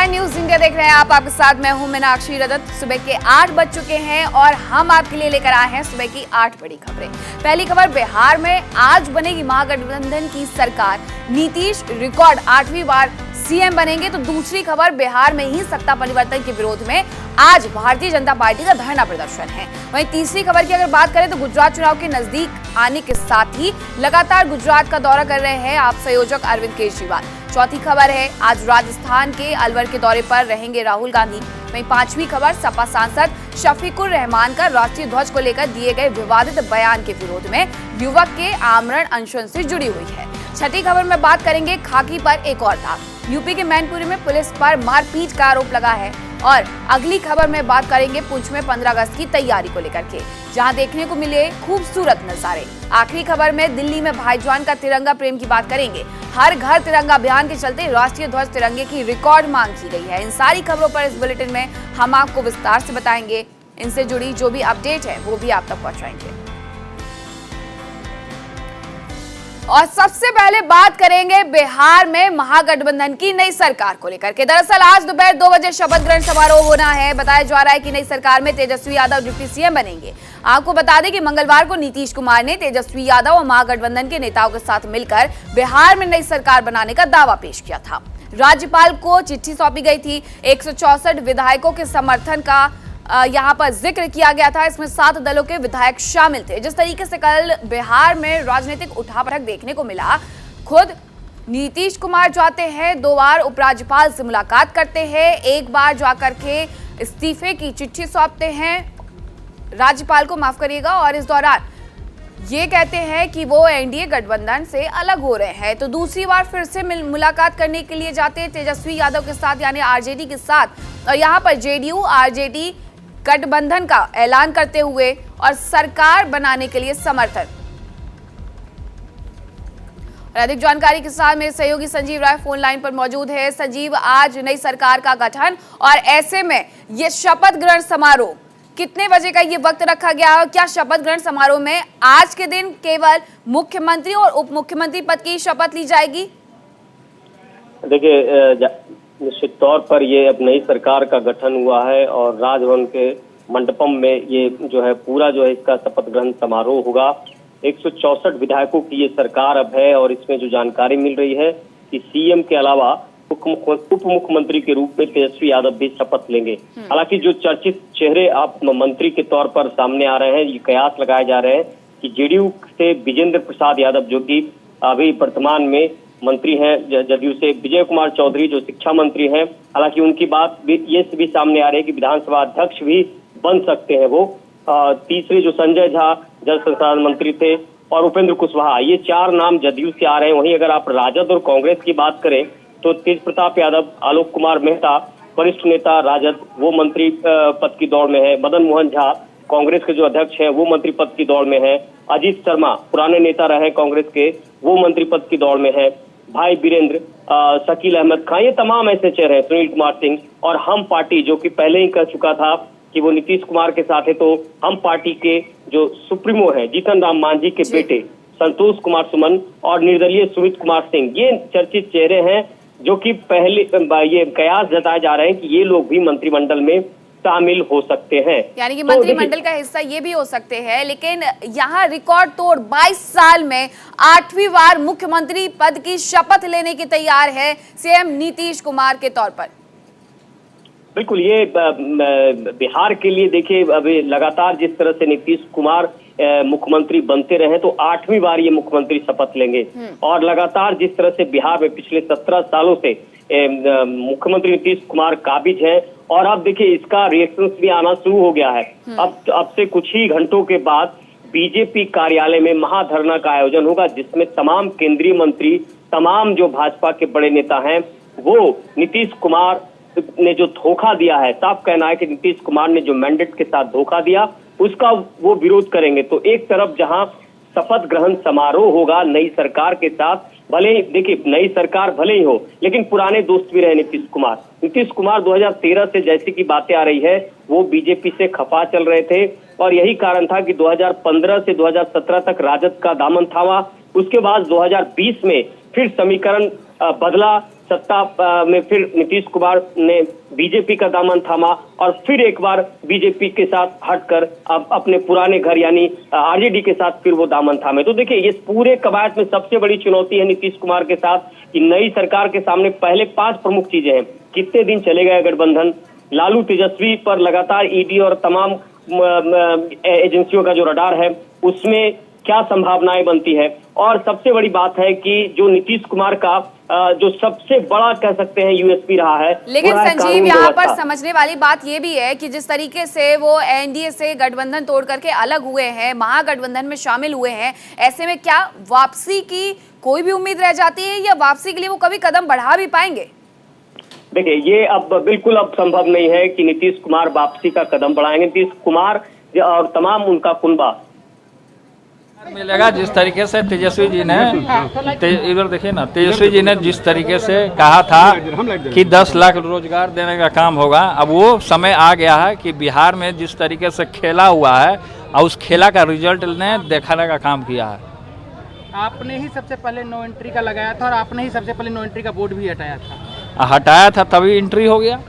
नमस्कार, news India देख रहे हैं आप। आपके साथ मैं हूं मीनाक्षी रजत। सुबह के 8 बज चुके हैं और हम आपके लिए लेकर आए हैं सुबह की 8 बड़ी खबरें। पहली खबर, बिहार में आज बनेगी महागठबंधन की सरकार, नीतीश रिकॉर्ड 8वीं बार सीएम बनेंगे। तो दूसरी खबर, बिहार में ही सत्ता परिवर्तन के विरोध में आज भारतीय जनता पार्टी का धरना प्रदर्शन है। वहीं तीसरी खबर की अगर बात करें तो गुजरात चुनाव के नजदीक आने के साथ ही लगातार गुजरात का दौरा कर रहे हैं आप संयोजक अरविंद केजरीवाल। चौथी खबर है, आज राजस्थान के अलवर के दौरे पर रहेंगे राहुल गांधी। वहीं पांचवी खबर, सपा सांसद शफीकुर रहमान का राष्ट्रीय ध्वज को लेकर दिए गए विवादित बयान के विरोध में युवक के आमरण अनशन से जुड़ी हुई है। छठी खबर में बात करेंगे खाकी पर एक और दाग, यूपी के मैनपुरी में पुलिस पर मारपीट का आरोप लगा है। और अगली खबर में बात करेंगे पुंछ में 15 अगस्त की तैयारी को लेकर के, जहां देखने को मिले खूबसूरत नजारे। आखिरी खबर में दिल्ली में भाईजान का तिरंगा प्रेम की बात करेंगे। हर घर तिरंगा अभियान के चलते राष्ट्रीय ध्वज तिरंगे की रिकॉर्ड मांग की गई है। इन सारी खबरों पर इस बुलेटिन में हम आपको विस्तार से बताएंगे। इनसे जुड़ी जो भी अपडेट है वो भी आप तक पहुंचाएंगे। और सबसे पहले बात करेंगे बिहार में महागठबंधन की नई सरकार को लेकर के। दरअसल आज दोपहर 2 बजे शपथ ग्रहण समारोह होना है। बताया जा रहा है कि नई सरकार में तेजस्वी यादव डिप्टी सीएम बनेंगे। आपको बता दें कि मंगलवार को नीतीश कुमार ने तेजस्वी यादव और महागठबंधन के नेताओं के साथ मिलकर बिहार में नई सरकार बनाने का दावा पेश किया था। राज्यपाल को चिट्ठी सौंपी गई थी। 164 विधायकों के समर्थन का यहाँ पर जिक्र किया गया था। इसमें 7 दलों के विधायक शामिल थे। जिस तरीके से कल बिहार में राजनीतिक उठापटक देखने को मिला, खुद नीतीश कुमार जाते हैं, 2 बार उपराज्यपाल से मुलाकात करते हैं, एक बार जाकर के इस्तीफे की चिट्ठी सौंपते हैं राज्यपाल को, माफ करिएगा, और इस दौरान ये कहते हैं कि वो एनडीए गठबंधन से अलग हो रहे हैं। तो दूसरी बार फिर से मुलाकात करने के लिए जाते हैं तेजस्वी यादव के साथ, यानी आरजेडी के साथ, और यहाँ पर जेडीयू आरजेडी गठबंधन का ऐलान करते हुए और सरकार बनाने के लिए समर्थन। और अधिक जानकारी के साथ मेरे सहयोगी संजीव राय फोन लाइन पर मौजूद है। संजीव, आज नई सरकार का गठन और ऐसे में ये शपथ ग्रहण समारोह, कितने बजे का ये वक्त रखा गया है? क्या शपथ ग्रहण समारोह में आज के दिन केवल मुख्यमंत्री और उप मुख्यमंत्री पद की शपथ ली जाएगी? देखिए, निश्चित तौर पर ये अब नई सरकार का गठन हुआ है और राजभवन के मंडपम में ये जो है पूरा जो है इसका शपथ ग्रहण समारोह होगा। 164 विधायकों की ये सरकार अब है और इसमें जो जानकारी मिल रही है कि सीएम के अलावा उप मुख्यमंत्री के रूप में तेजस्वी यादव भी शपथ लेंगे। हालांकि जो चर्चित चेहरे आप मंत्री के तौर पर सामने आ रहे हैं, ये कयास लगाए जा रहे हैं कि जेडीयू से विजेंद्र प्रसाद यादव, जो कि अभी वर्तमान में मंत्री हैं, जदयू से विजय कुमार चौधरी जो शिक्षा मंत्री हैं, हालांकि उनकी बात भी ये भी सामने आ रही है कि विधानसभा अध्यक्ष भी बन सकते हैं वो। तीसरे जो संजय झा जल संसाधन मंत्री थे और उपेंद्र कुशवाहा, ये 4 नाम जदयू से आ रहे हैं। वहीं अगर आप राजद और कांग्रेस की बात करें तो तेज प्रताप यादव, आलोक कुमार मेहता वरिष्ठ नेता राजद, वो मंत्री पद की दौड़ में है। मदन मोहन झा कांग्रेस के जो अध्यक्ष हैं वो मंत्री पद की दौड़ में है। अजीत शर्मा पुराने नेता रहे कांग्रेस के, वो मंत्री पद की दौड़ में है। भाई वीरेंद्र, शकील अहमद खान, ये तमाम ऐसे चेहरे हैं। सुनील कुमार सिंह और हम पार्टी, जो कि पहले ही कह चुका था कि वो नीतीश कुमार के साथ है, तो हम पार्टी के जो सुप्रीमो है जीतन राम मांझी के बेटे संतोष कुमार सुमन और निर्दलीय सुमित कुमार सिंह, ये चर्चित चेहरे हैं जो कि पहले ये कयास जताए जा रहे हैं कि ये लोग भी मंत्रिमंडल में शामिल हो सकते हैं, यानी कि मंत्रिमंडल का हिस्सा ये भी हो सकते हैं। लेकिन यहाँ रिकॉर्ड तोड़ 22 साल में 8वीं बार मुख्यमंत्री पद की शपथ लेने की तैयार है सीएम नीतीश कुमार के तौर पर। बिल्कुल, ये बिहार के लिए देखिए, अभी लगातार जिस तरह से नीतीश कुमार मुख्यमंत्री बनते रहे तो 8वीं बार ये मुख्यमंत्री शपथ लेंगे। और लगातार जिस तरह से बिहार में पिछले 17 सालों से मुख्यमंत्री नीतीश कुमार काबिज हैं और अब देखिए इसका रिएक्शन भी आना शुरू हो गया है। अब से कुछ ही घंटों के बाद बीजेपी कार्यालय में महाधरना का आयोजन होगा, जिसमें तमाम केंद्रीय मंत्री, तमाम जो भाजपा के बड़े नेता हैं, वो नीतीश कुमार ने जो धोखा दिया है, साफ कहना है कि नीतीश कुमार ने जो मैंडेट के साथ धोखा दिया उसका वो विरोध करेंगे। तो एक तरफ जहां शपथ ग्रहण समारोह होगा नई सरकार के साथ, भले ही देखिए नई सरकार भले ही हो लेकिन पुराने दोस्त भी रहे नीतीश कुमार 2013 से जैसी की बातें आ रही है वो बीजेपी से खफा चल रहे थे और यही कारण था कि 2015 से 2017 तक राजद का दामन थामा। उसके बाद 2020 में फिर समीकरण बदला, सत्ता में फिर नीतीश कुमार ने बीजेपी का दामन थामा और फिर एक बार बीजेपी के साथ हटकर अब अपने पुराने घर यानी आरजेडी के साथ फिर वो दामन थामे। तो देखिए, इस पूरे कवायद में सबसे बड़ी चुनौती है नीतीश कुमार के साथ कि नई सरकार के सामने पहले 5 प्रमुख चीजें हैं। कितने दिन चलेगा गठबंधन, लालू तेजस्वी पर लगातार ईडी और तमाम एजेंसियों का जो रडार है उसमें क्या संभावनाएं बनती है, और सबसे बड़ी बात है कि जो नीतीश कुमार का जो सबसे बड़ा कह सकते हैं यूएसपी रहा है। लेकिन संजीव, यहाँ पर समझने वाली बात ये भी है कि जिस तरीके से वो एनडीए से गठबंधन तोड़ करके अलग हुए हैं, महागठबंधन में शामिल हुए हैं, ऐसे में क्या वापसी की कोई भी उम्मीद रह जाती है या वापसी के लिए वो कभी कदम बढ़ा भी पाएंगे? देखिए, ये अब बिल्कुल अब संभव नहीं है कि नीतीश कुमार वापसी का कदम बढ़ाएंगे। नीतीश कुमार और तमाम उनका कुनबा मिलेगा जिस तरीके से तेजस्वी जी ने इधर देखिए ना, तेजस्वी जी ने जिस तरीके से कहा था कि 10 लाख रोजगार देने का काम होगा, अब वो समय आ गया है कि बिहार में जिस तरीके से खेला हुआ है और उस खेला का रिजल्ट ने दिखाने का काम किया है। आपने ही सबसे पहले नो एंट्री का लगाया था और आपने ही सबसे पहले नो एंट्री का बोर्ड भी हटाया था तभी एंट्री हो गया।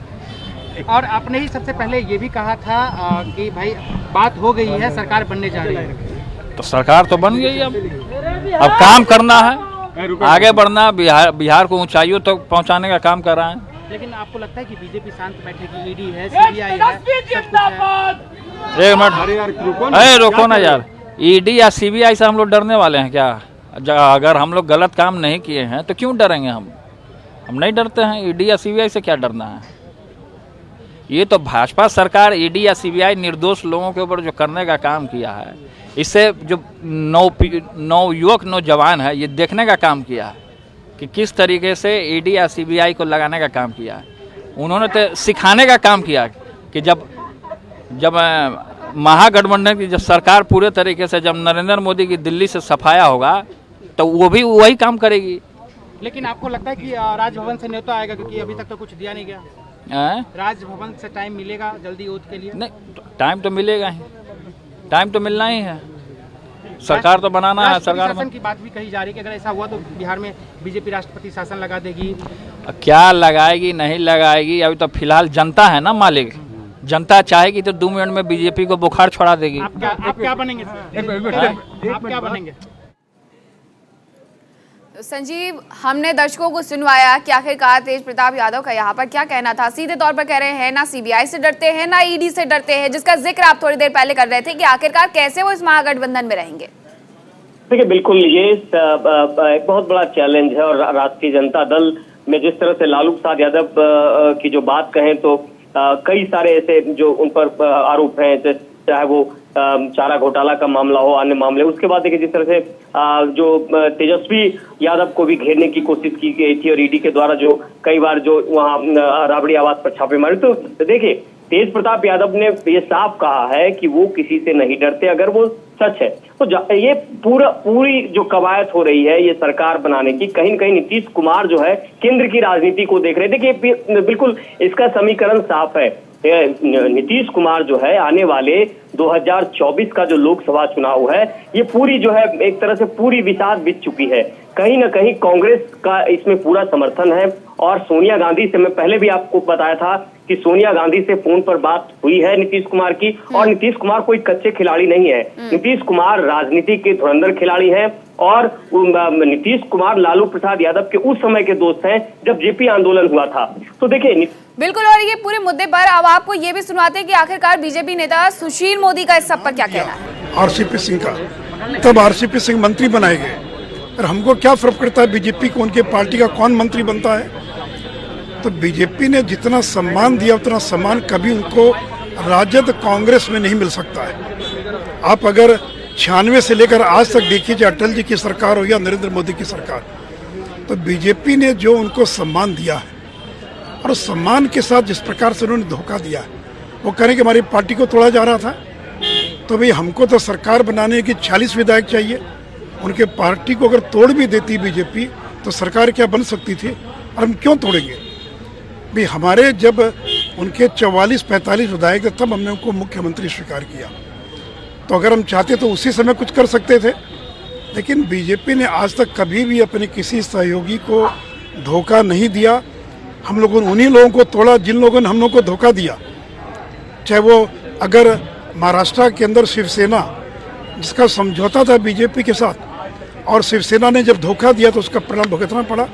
और आपने ही सबसे पहले ये भी कहा था कि भाई बात हो गई है, सरकार बनने जा रही है। तो सरकार तो बन गई, अब काम करना है, आगे बढ़ना, बिहार को ऊंचाइयों तक तो पहुंचाने का काम कर रहा है। लेकिन आपको लगता है कि बीजेपी शांत बैठेगी? ईडी है, सीबीआई है, एक मिनट, अरे रोको ना यार, ईडी या सीबीआई से हम लोग डरने वाले हैं क्या? अगर हम लोग गलत काम नहीं किए हैं तो क्यों डरेंगे? हम नहीं डरते हैं। ईडी या सीबीआई से क्या डरना है? ये तो भाजपा सरकार ईडी या सीबीआई निर्दोष लोगों के ऊपर जो करने का काम किया है, इससे जो युवक नौजवान है ये देखने का काम किया है कि किस तरीके से ईडी या सीबीआई को लगाने का काम किया है। उन्होंने तो सिखाने का काम किया कि जब महागठबंधन की जब सरकार पूरे तरीके से, जब नरेंद्र मोदी की दिल्ली से सफाया होगा तो वो भी वही काम करेगी। लेकिन आपको लगता है कि राजभवन से न्योता आएगा? क्योंकि अभी तक तो कुछ दिया नहीं गया। राजभवन से टाइम मिलेगा जल्दी ओथ के लिए? नहीं, टाइम तो मिलेगा ही, टाइम तो मिलना ही है। सरकार तो बनाना है। सरकार शासन की बात भी कही जा रही है कि अगर ऐसा हुआ तो बिहार में बीजेपी राष्ट्रपति शासन लगा देगी। क्या लगाएगी नहीं लगाएगी, अभी तो फिलहाल जनता है ना मालिक। जनता चाहेगी तो 2 मिनट में बीजेपी को बुखार छोड़ा देगी। आप क्या बनेंगे? आप क्या बनेंगे? संजीव, हमने दर्शकों को सुनवाया कि आखिरकार तेज प्रताप यादव का यहाँ पर क्या कहना था। सीधे तौर पर कह रहे हैं ना सीबीआई से डरते हैं ना ईडी से डरते हैं, जिसका जिक्र आप थोड़ी देर पहले कर रहे थे कि आखिरकार कैसे वो इस महागठबंधन में रहेंगे। देखिए, बिल्कुल ये एक बहुत बड़ा चैलेंज है, और राष्ट्रीय जनता दल में जिस तरह से लालू प्रसाद यादव की जो बात कहें तो कई सारे ऐसे जो उन पर आरोप हैं, चाहे वो चारा घोटाला का मामला हो, अन्य मामले। उसके बाद देखिए जिस तरह से जो तेजस्वी यादव को भी घेरने की कोशिश की गई थी और ईडी के द्वारा जो कई बार जो वहाँ राबड़ी आवास पर छापे मारे, तो देखिए तेज प्रताप यादव ने ये साफ कहा है कि वो किसी से नहीं डरते। अगर वो सच है तो ये पूरी जो कवायद हो रही है ये सरकार बनाने की, कहीं न कहीं नीतीश कुमार जो है केंद्र की राजनीति को देख रहे हैं। देखिए, बिल्कुल इसका समीकरण साफ है। नीतीश कुमार जो है आने वाले 2024 का जो लोकसभा चुनाव है, ये पूरी जो है एक तरह से पूरी विषाद बीत चुकी है। कहीं ना कहीं कांग्रेस का इसमें पूरा समर्थन है, और सोनिया गांधी से, मैं पहले भी आपको बताया था कि सोनिया गांधी से फोन पर बात हुई है नीतीश कुमार की, और नीतीश कुमार कोई कच्चे खिलाड़ी नहीं है। नीतीश कुमार राजनीति के धुरंधर खिलाड़ी हैं, और नीतीश कुमार लालू प्रसाद यादव के उस समय के दोस्त हैं जब जेपी आंदोलन हुआ था। तो देखिए बिल्कुल, और ये पूरे मुद्दे पर अब आपको ये भी सुनाते हैं कि आखिरकार बीजेपी नेता सुशील मोदी का इस सब पर क्या कहना है। आरसीपी सिंह का, तब आरसीपी सिंह मंत्री बनाए गए, और हमको क्या फर्क पड़ता है बीजेपी को उनके पार्टी का कौन मंत्री बनता है। तो बीजेपी ने जितना सम्मान दिया उतना सम्मान कभी उनको राजद कांग्रेस में नहीं मिल सकता है। आप अगर 96 से लेकर आज तक देखिए, चाहे अटल जी की सरकार हो या नरेंद्र मोदी की सरकार, तो बीजेपी ने जो उनको सम्मान दिया है, और उस सम्मान के साथ जिस प्रकार से उन्होंने धोखा दिया है, वो करें कि हमारी पार्टी को तोड़ा जा रहा था। तो भाई हमको तो सरकार बनाने की 40 विधायक चाहिए, उनके पार्टी को अगर तोड़ भी देती बीजेपी तो सरकार क्या बन सकती थी, और हम क्यों तोड़ेंगे भाई। हमारे जब उनके 44-45 विधायक थे तब हमने उनको मुख्यमंत्री स्वीकार किया, तो अगर हम चाहते तो उसी समय कुछ कर सकते थे। लेकिन बीजेपी ने आज तक कभी भी अपने किसी सहयोगी को धोखा नहीं दिया। हम लोगों ने उन्हीं लोगों को तोड़ा जिन लोगों ने हम लोगों को धोखा दिया। चाहे वो अगर महाराष्ट्र के अंदर शिवसेना जिसका समझौता था बीजेपी के साथ और शिवसेना ने जब धोखा दिया तो उसका परिणाम भुगतना पड़ा।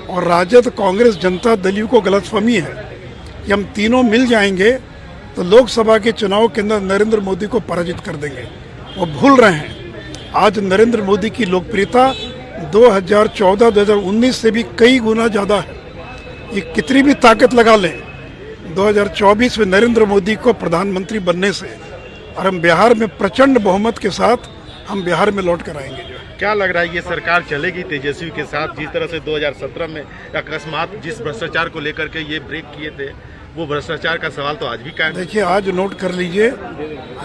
और राजद, कांग्रेस, जनता दल को गलतफहमी है कि हम तीनों मिल जाएंगे तो लोकसभा के चुनाव के अंदर नरेंद्र मोदी को पराजित कर देंगे। वो भूल रहे हैं आज नरेंद्र मोदी की लोकप्रियता 2014-2019 से भी कई गुना ज़्यादा है। ये कितनी भी ताकत लगा लें 2024 में नरेंद्र मोदी को प्रधानमंत्री बनने से और हम बिहार में प्रचंड बहुमत के साथ हम बिहार में लौट कर आएंगे। जो क्या लग रहा है ये सरकार चलेगी तेजस्वी के साथ? जिस तरह से 2017 में अकस्मात जिस भ्रष्टाचार को लेकर के ये ब्रेक किए थे वो भ्रष्टाचार का सवाल तो आज भी कायम है। देखिए, आज नोट कर लीजिए,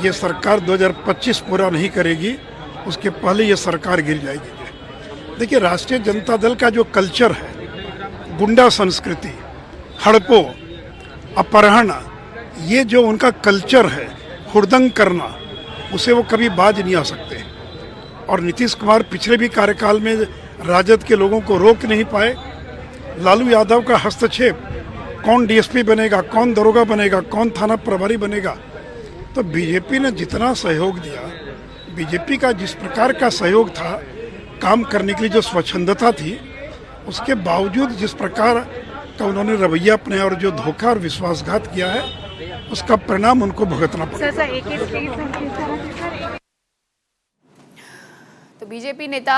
ये सरकार 2025 पूरा नहीं करेगी, उसके पहले ये सरकार गिर जाएगी। देखिए, राष्ट्रीय जनता दल का जो कल्चर है, गुंडा संस्कृति, हड़पों, अपहरण, ये जो उनका कल्चर है, हुड़दंग करना, उसे वो कभी बाज नहीं आ सकते। और नीतीश कुमार पिछले भी कार्यकाल में राजद के लोगों को रोक नहीं पाए। लालू यादव का हस्तक्षेप, कौन डीएसपी बनेगा, कौन दरोगा बनेगा, कौन थाना प्रभारी बनेगा, तो बीजेपी ने जितना सहयोग दिया, बीजेपी का जिस प्रकार का सहयोग था काम करने के लिए, जो स्वच्छंदता थी, उसके बावजूद जिस प्रकार का उन्होंने रवैया अपने और जो धोखा और विश्वासघात किया है, उसका परिणाम उनको भुगतना पड़ेगा। तो बीजेपी नेता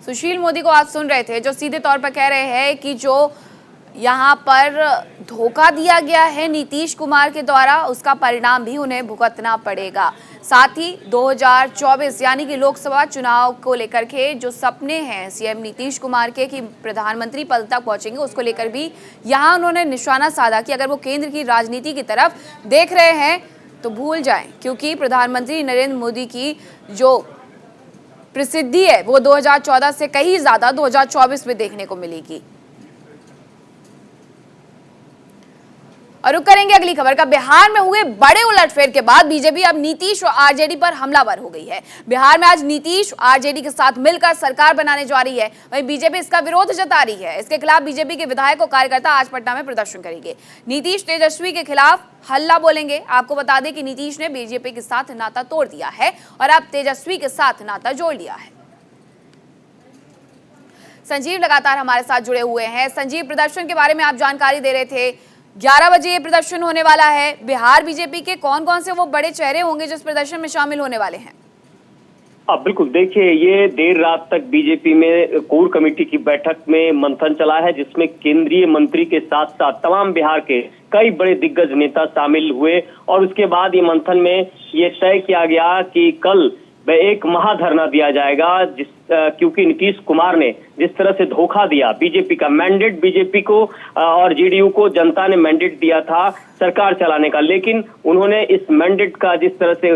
सुशील मोदी को आप सुन रहे थे, जो सीधे तौर पर कह रहे हैं कि जो यहाँ पर धोखा दिया गया है नीतीश कुमार के द्वारा, उसका परिणाम भी उन्हें भुगतना पड़ेगा। साथ ही 2024 यानी कि लोकसभा चुनाव को लेकर के जो सपने हैं सीएम नीतीश कुमार के कि प्रधानमंत्री पद तक पहुंचेंगे, उसको लेकर भी यहाँ उन्होंने निशाना साधा कि अगर वो केंद्र की राजनीति की तरफ देख रहे हैं तो भूल जाएं, क्योंकि प्रधानमंत्री नरेंद्र मोदी की जो प्रसिद्धि है वो 2014 से कहीं ज्यादा 2024 में देखने को मिलेगी। और रुक करेंगे अगली खबर का। बिहार में हुए बड़े उलटफेर के बाद बीजेपी अब नीतीश और आरजेडी पर हमलावर हो गई है। बिहार में आज नीतीश आरजेडी के साथ मिलकर सरकार बनाने जा रही है, वहीं बीजेपी इसका विरोध जता रही है। इसके खिलाफ बीजेपी के विधायक और कार्यकर्ता आज पटना में प्रदर्शन करेंगे। नीतीश तेजस्वी के खिलाफ हल्ला बोलेंगे। आपको बता दें कि नीतीश ने बीजेपी के साथ नाता तोड़ दिया है और अब तेजस्वी के साथ नाता जोड़ लिया है। संजीव लगातार हमारे साथ जुड़े हुए हैं। संजीव, प्रदर्शन के बारे में आप जानकारी दे रहे थे, 11 बजे ये प्रदर्शन होने वाला है। बिहार बीजेपी के कौन कौन से वो बड़े चेहरे होंगे जो इस प्रदर्शन में शामिल होने वाले हैं? बिल्कुल, देखिए, ये देर रात तक बीजेपी में कोर कमेटी की बैठक में मंथन चला है, जिसमें केंद्रीय मंत्री के साथ साथ तमाम बिहार के कई बड़े दिग्गज नेता शामिल हुए। और उसके बाद ये मंथन में ये तय किया गया कि कल एक महाधरना दिया जाएगा, क्योंकि नीतीश कुमार ने जिस तरह से धोखा दिया, बीजेपी का मैंडेट, बीजेपी को और जेडीयू को जनता ने मैंडेट दिया था सरकार चलाने का, लेकिन उन्होंने इस मैंडेट का जिस तरह से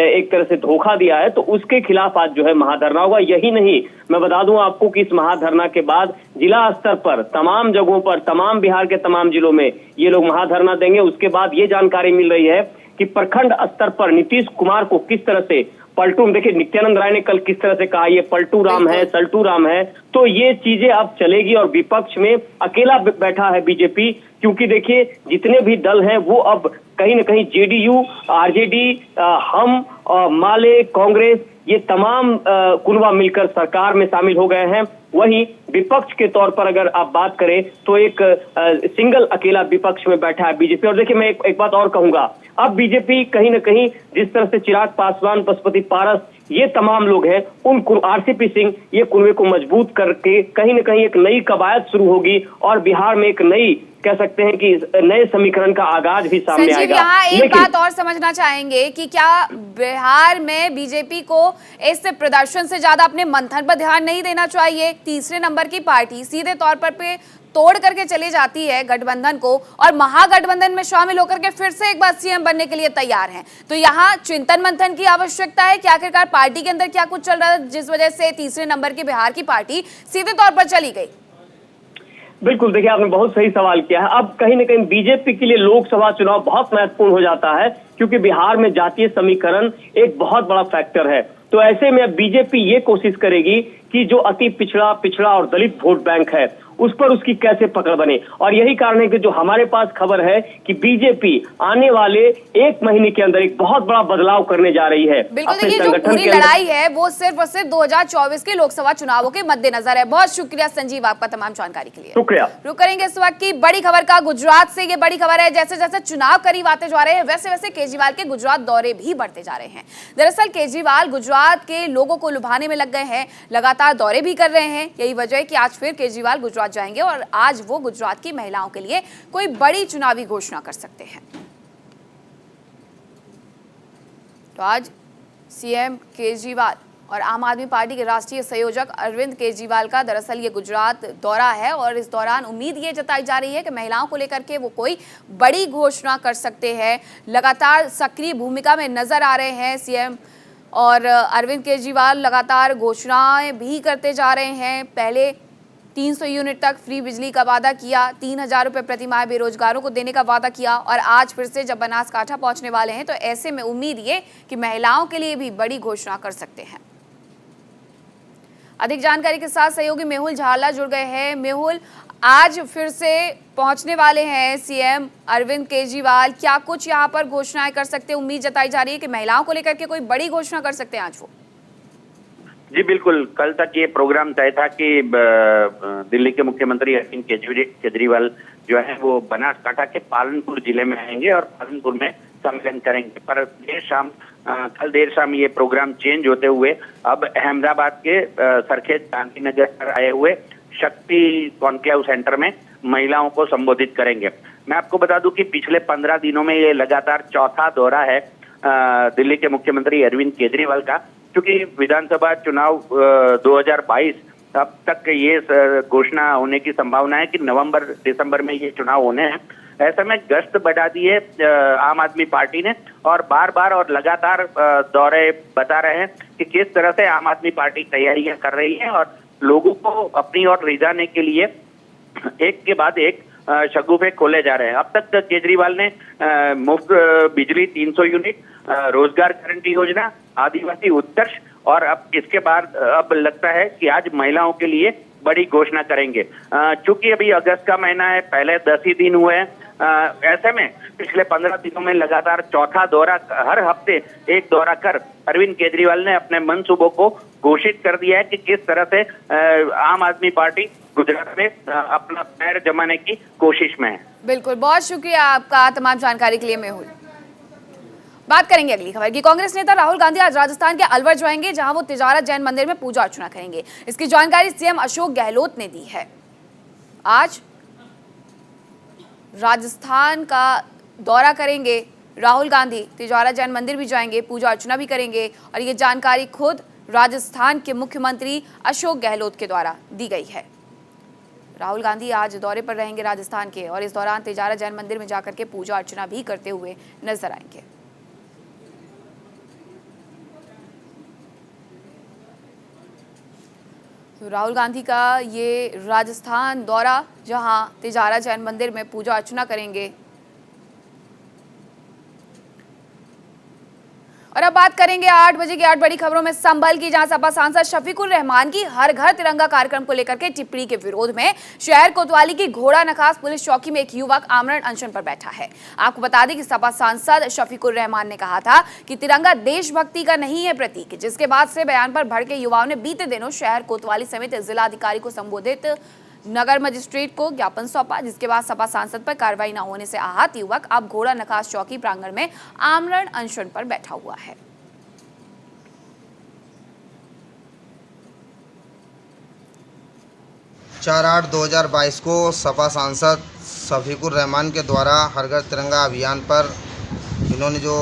एक तरह से धोखा दिया है, तो उसके खिलाफ आज जो है महाधरना होगा। यही नहीं, मैं बता दूं आपको कि इस महाधरना के बाद जिला स्तर पर तमाम जगहों पर, तमाम बिहार के तमाम जिलों में ये लोग महाधरना देंगे। उसके बाद ये जानकारी मिल रही है कि प्रखंड स्तर पर नीतीश कुमार को किस तरह से पलटू, देखिए नित्यानंद राय ने कल किस तरह से कहा ये पलटू राम है, सल्टू राम है, तो ये चीजें अब चलेगी। और विपक्ष में अकेला बैठा है बीजेपी, क्योंकि देखिए जितने भी दल हैं वो अब कहीं ना कहीं जेडीयू, आरजेडी, हम, माले, कांग्रेस, ये तमाम कुनबा मिलकर सरकार में शामिल हो गए हैं। वहीं विपक्ष के तौर पर अगर आप बात करें तो एक सिंगल अकेला विपक्ष में बैठा है बीजेपी। और देखिए, मैं एक बात और कहूंगा, अब बीजेपी कहीं ना कहीं जिस तरह से चिराग पासवान, पशुपति पारस, ये तमाम लोग हैं, उन आरसीपी सिंह, ये कुनबे को मजबूत करके कहीं ना कहीं एक नई कवायद शुरू होगी और बिहार में एक नई, कह सकते हैं कि नए समीकरण का आगाज भी सामने आएगा। यहाँ एक बात और समझना चाहेंगे कि क्या बिहार में बीजेपी को इस प्रदर्शन से ज्यादा अपने मंथन पर ध्यान नहीं देना चाहिए? तीसरे नंबर की पार्टी सीधे तौर पर तोड़ करके चली जाती है गठबंधन को और महागठबंधन में शामिल होकर के फिर से एक बार सीएम बनने के लिए तैयार हैं, तो यहाँ चिंतन मंथन की आवश्यकता है कि आखिरकार पार्टी के अंदर क्या कुछ चल रहा है जिस वजह से तीसरे नंबर की बिहार की पार्टी सीधे तौर पर चली गई। बिल्कुल, देखिए आपने बहुत सही सवाल किया है। अब कहीं ना कहीं बीजेपी के लिए लोकसभा चुनाव बहुत महत्वपूर्ण हो जाता है, क्योंकि बिहार में जातीय समीकरण एक बहुत बड़ा फैक्टर है। तो ऐसे में बीजेपी ये कोशिश करेगी कि जो अति पिछड़ा और दलित वोट बैंक है उस पर उसकी कैसे पकड़ बने। और यही कारण है कि जो हमारे पास खबर है कि बीजेपी आने वाले 1 महीने के अंदर एक बहुत बड़ा बदलाव करने जा रही है। बिल्कुल, देखिए जो पूरी लड़ाई है वो सिर्फ और सिर्फ 2024 के लोकसभा चुनावों के मद्देनजर है। बहुत शुक्रिया संजीव आपका तमाम जानकारी के लिए। शुक्रिया। रुक करेंगे इस वक्त की बड़ी खबर का। गुजरात से ये बड़ी खबर है, जैसे जैसे चुनाव करीब आते जा रहे हैं वैसे वैसे केजरीवाल के गुजरात दौरे भी बढ़ते जा रहे हैं। दरअसल केजरीवाल गुजरात के लोगों को लुभाने में लग गए हैं, लगातार दौरे भी कर रहे हैं। यही वजह है कि आज फिर केजरीवाल गुजरात जाएंगे और आज वो गुजरात की महिलाओं के लिए कोई बड़ी चुनावी घोषणा कर सकते हैं। तो आज सीएम केजरीवाल और आम आदमी पार्टी के राष्ट्रीय संयोजक अरविंद केजरीवाल का दरअसल ये गुजरात दौरा है और इस दौरान उम्मीद ये जताई जा रही है कि महिलाओं को लेकर के वो कोई बड़ी घोषणा कर सकते हैं। लगातार सक्रिय भूमिका में नजर आ रहे हैं सीएम और अरविंद केजरीवाल लगातार घोषणाएं भी करते जा रहे हैं। पहले 300 यूनिट तक फ्री बिजली का वादा किया, 3000 रुपये प्रति माह बेरोजगारों को देने का वादा किया और आज फिर से जब बनासकांठा पहुंचने वाले हैं तो ऐसे में उम्मीद ये कि महिलाओं के लिए भी बड़ी घोषणा कर सकते हैं। अधिक जानकारी के साथ सहयोगी मेहुल झाला जुड़ गए हैं। मेहुल, आज फिर से पहुंचने वाले हैं सीएम अरविंद केजरीवाल, क्या कुछ यहां पर घोषणाएं कर सकते हैं? उम्मीद जताई जा रही है कि महिलाओं को लेकर के कोई बड़ी घोषणा कर सकते हैं आज वो। जी बिल्कुल, कल तक ये प्रोग्राम तय था कि दिल्ली के मुख्यमंत्री अरविंद केजरीवाल जो है वो बनासकांठा के पालनपुर जिले में आएंगे और पालनपुर में सम्मेलन करेंगे। पर कल देर शाम ये प्रोग्राम चेंज होते हुए अब अहमदाबाद के सरखेज गांधीनगर पर आए हुए शक्ति कॉन्क्लेव सेंटर में महिलाओं को संबोधित करेंगे। मैं आपको बता दूं कि पिछले 15 दिनों में ये लगातार चौथा दौरा है दिल्ली के मुख्यमंत्री अरविंद केजरीवाल का, क्योंकि विधानसभा चुनाव 2022 अब तक ये घोषणा होने की संभावना है कि नवंबर दिसंबर में ये चुनाव होने हैं। ऐसे में गश्त बढ़ा दी है आम आदमी पार्टी ने और बार बार और लगातार दौरे बता रहे हैं कि किस तरह से आम आदमी पार्टी तैयारियां कर रही है और लोगों को अपनी ओर रिझाने के लिए एक के बाद एक शगुफे खोले जा रहे हैं। अब तक केजरीवाल ने मुफ्त बिजली 300 यूनिट, रोजगार गारंटी योजना, आदिवासी उत्कर्ष और अब इसके बाद अब लगता है कि आज महिलाओं के लिए बड़ी घोषणा करेंगे। चूंकि अभी अगस्त का महीना है, पहले 10 ही दिन हुए हैं, ऐसे में पिछले 15 दिनों में लगातार चौथा दौरा, हर हफ्ते एक दौरा कर अरविंद केजरीवाल ने अपने मंसूबों को घोषित कर दिया है कि किस तरह से आम आदमी पार्टी गुजरात में अपना पैर जमाने की कोशिश में है। बिल्कुल, बहुत शुक्रिया आपका तमाम जानकारी के लिए मेहुल। बात करेंगे अगली खबर की। कांग्रेस नेता राहुल गांधी आज राजस्थान के अलवर जाएंगे, जहां वो तिजारत जैन मंदिर में पूजा अर्चना करेंगे। इसकी जानकारी सीएम अशोक गहलोत ने दी है। आज राजस्थान का दौरा करेंगे राहुल गांधी, तिजारत जैन मंदिर भी जाएंगे, पूजा अर्चना भी करेंगे और ये जानकारी खुद राजस्थान के मुख्यमंत्री अशोक गहलोत के द्वारा दी गई है। राहुल गांधी आज दौरे पर रहेंगे राजस्थान के और इस दौरान तिजारत जैन मंदिर में जाकर के पूजा अर्चना भी करते हुए नजर आएंगे। तो राहुल गांधी का ये राजस्थान दौरा, जहां तिजारत जैन मंदिर में पूजा अर्चना करेंगे। और अब बात करेंगे 8 बजे की 8 बड़ी खबरों में संभल की, जहां सपा सांसद शफीकुर रहमान की हर घर तिरंगा कार्यक्रम को लेकर के टिप्पणी के विरोध में शहर कोतवाली की घोड़ा नखास पुलिस चौकी में एक युवक आमरण अनशन पर बैठा है। आपको बता दें कि सपा सांसद शफीकुर रहमान ने कहा था कि तिरंगा देशभक्ति का नहीं है प्रतीक, जिसके बाद से बयान पर भड़के युवाओं ने बीते दिनों शहर कोतवाली समेत जिलाधिकारी को संबोधित नगर मजिस्ट्रेट को ज्ञापन सौंपा, जिसके बाद सपा सांसद पर कार्रवाई न होने से आहत युवक अब घोड़ा नखास चौकी प्रांगण में आमरण अनशन पर बैठा हुआ है। चार 8/2022 को सपा सांसद शफीकुर रहमान के द्वारा हर घर तिरंगा अभियान पर इन्होंने जो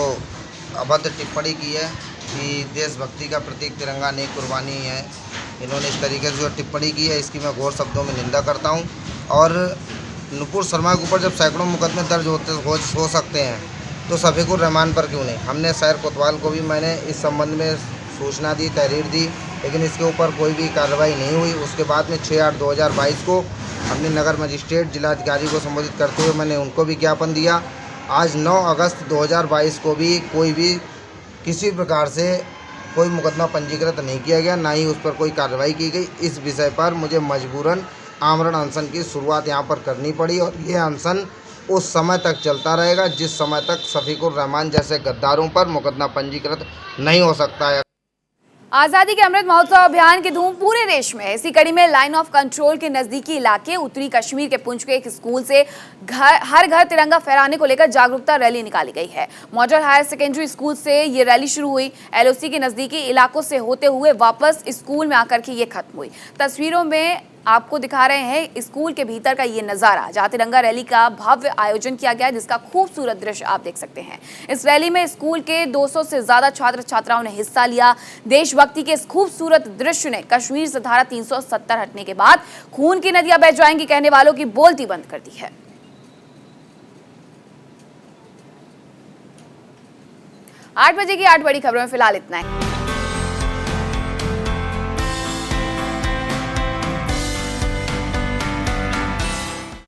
अभद्र टिप्पणी की है कि देशभक्ति का प्रतीक तिरंगा नहीं कुर्बानी है, इन्होंने इस तरीके से जो टिप्पणी की है इसकी मैं घोर शब्दों में निंदा करता हूं। और नुपुर शर्मा के ऊपर जब सैकड़ों मुकदमे दर्ज हो सकते हैं तो शफीकुर रहमान पर क्यों नहीं। हमने शहर कोतवाल को भी मैंने इस संबंध में सूचना दी, तहरीर दी, लेकिन इसके ऊपर कोई भी कार्रवाई नहीं हुई। उसके बाद में 6/8/2022 को हमने नगर मजिस्ट्रेट जिलाधिकारी को संबोधित करते हुए मैंने उनको भी ज्ञापन दिया। आज 9 अगस्त 2022 को भी कोई भी किसी प्रकार से कोई मुकदमा पंजीकृत नहीं किया गया, ना ही उस पर कोई कार्रवाई की गई। इस विषय पर मुझे मजबूरन आमरण अनशन की शुरुआत यहाँ पर करनी पड़ी और ये अनशन उस समय तक चलता रहेगा जिस समय तक शफीकुर रहमान जैसे गद्दारों पर मुकदमा पंजीकृत नहीं हो सकता है। आजादी के अमृत महोत्सव अभियान की धूम पूरे देश में है। इसी कड़ी में लाइन ऑफ कंट्रोल के नजदीकी इलाके उत्तरी कश्मीर के पुंछ के एक स्कूल से हर घर तिरंगा फहराने को लेकर जागरूकता रैली निकाली गई है। मॉडल हायर सेकेंडरी स्कूल से ये रैली शुरू हुई, एलओसी के नजदीकी इलाकों से होते हुए वापस स्कूल में आकर के ये खत्म हुई। तस्वीरों में आपको दिखा रहे हैं स्कूल के भीतर का ये नजारा, जहां तिरंगा रैली का भव्य आयोजन किया गया है, जिसका खूबसूरत दृश्य आप देख सकते हैं। इस रैली में स्कूल के 200 से ज्यादा छात्र छात्राओं ने हिस्सा लिया। देशभक्ति के इस खूबसूरत दृश्य ने कश्मीर से धारा 370 हटने के बाद खून की नदियां बह जाएंगी कहने वालों की बोलती बंद कर दी है। 8 बजे की 8 बड़ी खबरों में फिलहाल इतना है।